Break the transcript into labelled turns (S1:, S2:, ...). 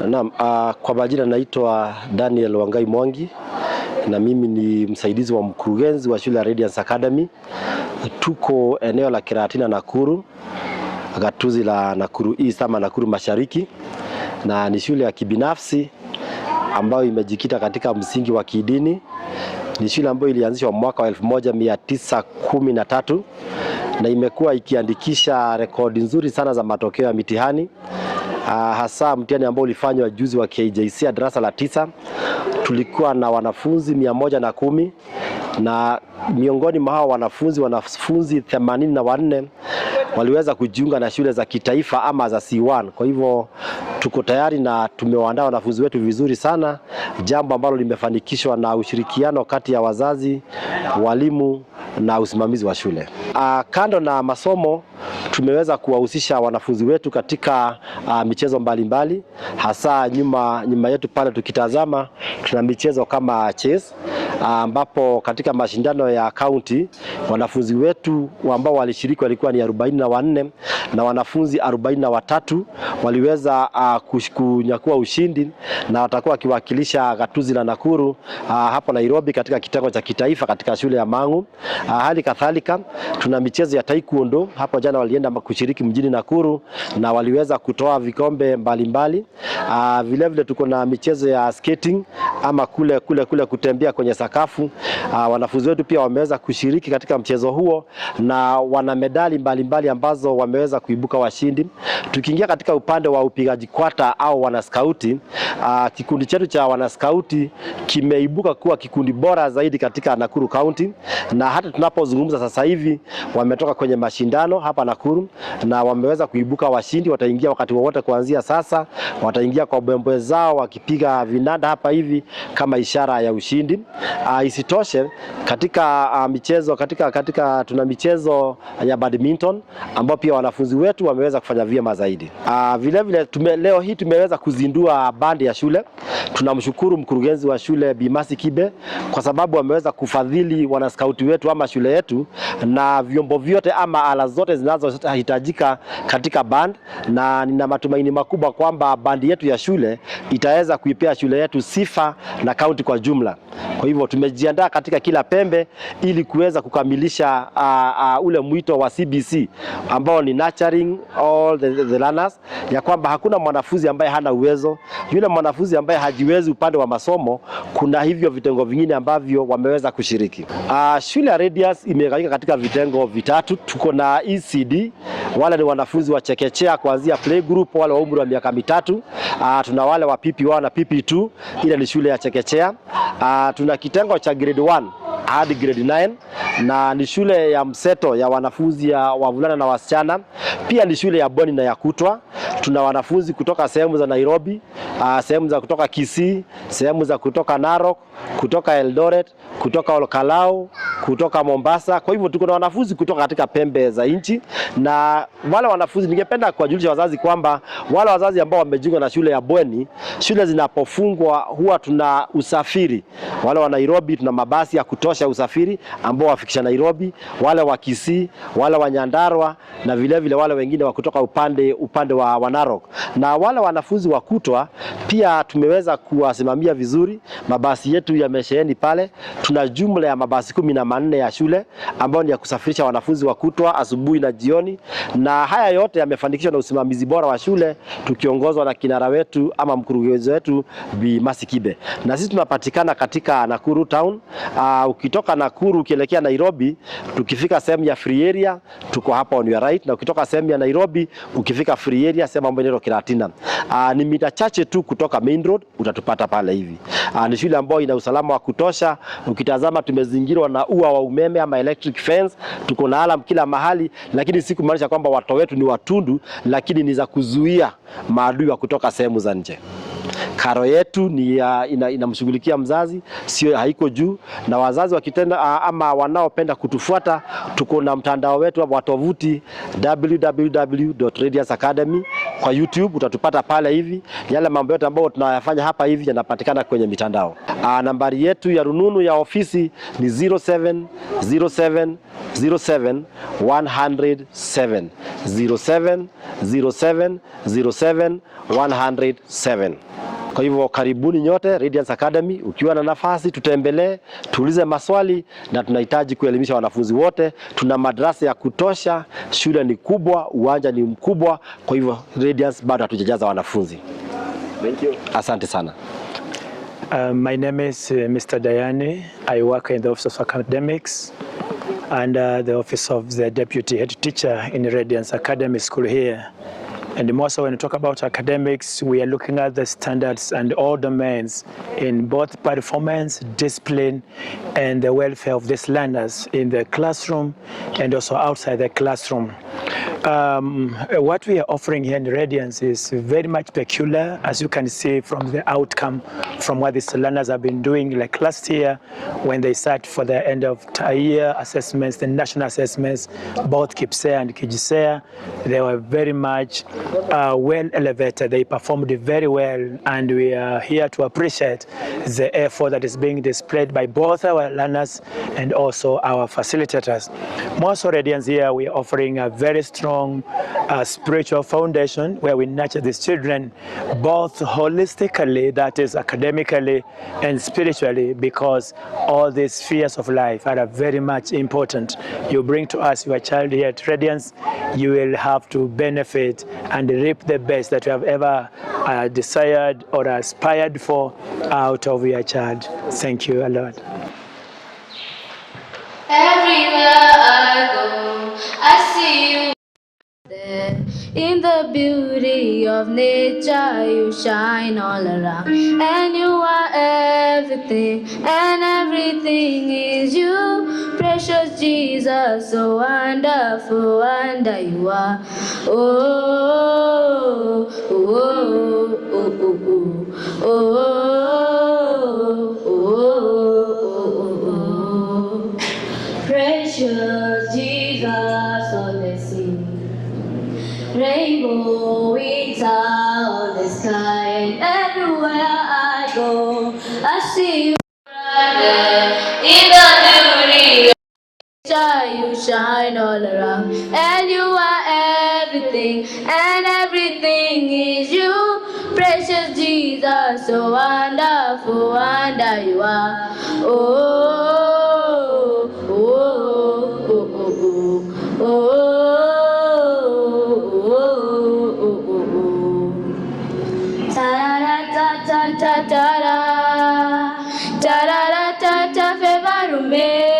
S1: Naam, kwa majina naitwa Daniel Wangai Mwangi na mimi ni msaidizi wa mkurugenzi wa shule ya Radiance Academy. Tuko eneo la Kiratina Nakuru, gatuzi la Nakuru East ama Nakuru Mashariki, na ni shule ya kibinafsi ambayo imejikita katika msingi wa kidini. Ni shule ambayo ilianzishwa mwaka wa 1913 na imekuwa ikiandikisha rekodi nzuri sana za matokeo ya mitihani. Hasa mtihani ambao ulifanywa juzi wa KJC ya darasa la 9, tulikuwa na wanafunzi 110 na miongoni mwa hao wanafunzi 84 waliweza kujiunga na shule za kitaifa ama za C1. Kwa hivyo tuko tayari na tumewaandaa wanafunzi wetu vizuri sana, jambo ambalo limefanikishwa na ushirikiano kati ya wazazi, walimu na usimamizi wa shule. Kando na masomo, tumeweza kuwahusisha wanafunzi wetu katika michezo mbalimbali. Hasa nyuma yetu pale tukitazama, tuna michezo kama chess, ambapo katika mashindano ya county wanafunzi wetu ambao walishiriki walikuwa ni 44 na wanafunzi 43 waliweza kunyakua ushindi na watakuwa wakiwakilisha gatuzi la Nakuru hapo Nairobi katika kitengo cha kitaifa katika shule ya Mang'u. Hali kadhalika tuna michezo ya taekwondo. Hapo jana walienda kushiriki mjini Nakuru na waliweza kutoa vikombe mbalimbali. Vile vile tuko na michezo ya skating ama kule kutembea kwenye sakafu. Wanafunzi wetu pia wameweza kushiriki katika mchezo huo na wana medali mbalimbali ambazo wameweza kuibuka washindi. Tukiingia katika upande wa upigaji kwata au wanaskauti, kikundi chetu cha wanaskauti kimeibuka kuwa kikundi bora zaidi katika Nakuru County, na hata tunapozungumza sasa hivi wametoka kwenye mashindano hapa Nakuru na wameweza kuibuka washindi. Wataingia wakati wowote kuanzia sasa, wataingia kwa mbwembwe zao wakipiga vinanda hapa hivi kama ishara ya ushindi. Isitoshe katika michezo tuna michezo ya badminton ambao pia wanafunzi wetu wameweza kufanya vyema zaidi. Vile vile leo hii tumeweza kuzindua bandi ya shule. Tunamshukuru mkurugenzi wa shule Bi Mercy Kibe kwa sababu ameweza kufadhili wanaskauti wetu ama shule yetu na vyombo vyote ama ala zote zinazohitajika katika band, na nina matumaini makubwa kwamba bandi yetu ya shule itaweza kuipea shule yetu sifa na kaunti kwa jumla. Kwa hivyo tumejiandaa katika kila pembe ili kuweza kukamilisha ule mwito wa CBC ambao ni nurturing all the learners, ya kwamba hakuna mwanafunzi ambaye hana uwezo. Yule mwanafunzi ambaye hajiwezi upande wa masomo, kuna hivyo vitengo vingine ambavyo wameweza kushiriki. Shule ya Radiance imegawanyika katika vitengo vitatu. Tuko na ECD, wale ni wanafunzi wa chekechea kuanzia playgroup, wale wa umri wa miaka mitatu. Tuna wale wa PP1 na PP2, ile ni shule ya chekechea. Tuna kitengo cha grade 1 hadi grade 9 na ni shule ya mseto ya wanafunzi ya wavulana na wasichana. Pia ni shule ya bweni na ya kutwa. Tuna wanafunzi kutoka sehemu za Nairobi, sehemu za kutoka Kisii, sehemu za kutoka Narok, kutoka Eldoret, kutoka Olkalau, kutoka Mombasa. Kwa hivyo tuko na wanafunzi kutoka katika pembe za nchi, na wale wanafunzi ningependa kuwajulisha wazazi kwamba wale wazazi ambao wamejiunga na shule ya bweni, shule zinapofungwa huwa tuna usafiri. Wale wa Nairobi tuna mabasi ya kutosha usafiri ambao wafikisha Nairobi, wale wa Kisii, wale wa Nyandarua na vile vile wale wengine wa kutoka upande wa Narok. Na wale wanafunzi wa kutwa pia tumeweza kuwasimamia vizuri. Mabasi yetu yamesheheni pale. Tuna jumla ya mabasi 14 ya shule ambao ni ya kusafirisha wanafunzi wa kutwa asubuhi na jioni, na haya yote yamefanikishwa na usimamizi bora wa shule tukiongozwa na kinara wetu ama mkurugenzi wetu Bi Mercy Kibe. Na sisi tunapatikana katika Nakuru town. Ukitoka Nakuru ukielekea Nairobi, tukifika sehemu ya free area tuko hapa on your right, na ukitoka sehemu ya Nairobi ukifika free area sehemu ambayo inaitwa Kiratina, ni mita chache tu kutoka main road utatupata pale hivi. Ni shule ambayo ina usalama wa kutosha. Ukitazama tumezingirwa na ua wa umeme ama electric fence, tuko na alarm kila mahali, lakini si kumaanisha kwamba watoto wetu ni watundu, lakini ni za kuzuia maadui wa kutoka sehemu za nje. Karo yetu ni inamshughulikia mzazi, sio haiko juu, na wazazi wakitenda ama wanaopenda kutufuata, tuko na mtandao wetu wa tovuti www.radianceacademy kwa YouTube utatupata pale hivi. Yale mambo yote ambayo tunayafanya hapa hivi yanapatikana kwenye mitandao. Nambari yetu ya rununu ya ofisi ni 0707 07 107 07 07 07 107. Kwa hivyo karibuni nyote Radiance Academy. Ukiwa na nafasi tutembelee, tuulize maswali, na tunahitaji kuelimisha wanafunzi wote. Tuna madrasa ya kutosha, shule ni kubwa, uwanja ni mkubwa. Kwa hivyo Radiance bado hatujajaza wanafunzi.
S2: Thank you.
S1: Asante sana.
S3: My name is Mr. Dayani. I work in the Office of Academics and the Office of the Deputy Head Teacher in Radiance Academy School here. And more so when we talk about academics, we are looking at the standards and all domains in both performance, discipline, and the welfare of these learners in the classroom and also outside the classroom. What we are offering here in Radiance is very much peculiar, as you can see from the outcome from what these learners have been doing. Like last year, when they sat for the end of year assessments, the national assessments, both KPSEA and KJSEA, they were very much well elevated. They performed very well, and we are here to appreciate the effort that is being displayed by both our learners and also our facilitators. More so, Radiance here, we are offering a very strong spiritual foundation where we nurture these children both holistically, that is academically and spiritually, because all these spheres of life are very much important. You bring to us your child here at Radiance, you will have to benefit and reap the best that you have ever desired or aspired for out of your child. Thank you a lot.
S4: Everywhere I go, I see you. In the beauty of nature, you shine all around, and you are everything, and everything is you. Precious Jesus, so wonderful, wonder you are. Oh, oh, oh, oh, oh, oh, oh, oh, oh. Precious Jesus on the sea. Rainbow winds on the sky, and everywhere I go, I see you in the beauty of nature. You shine all around, and you are everything, and everything is you. Precious Jesus, so wonderful, wonder you are. Oh, oh, oh, oh, oh, oh. Ta-ra-ta-ta-ta-ta-ra, ta-ra-ra-ta-ta, favor me.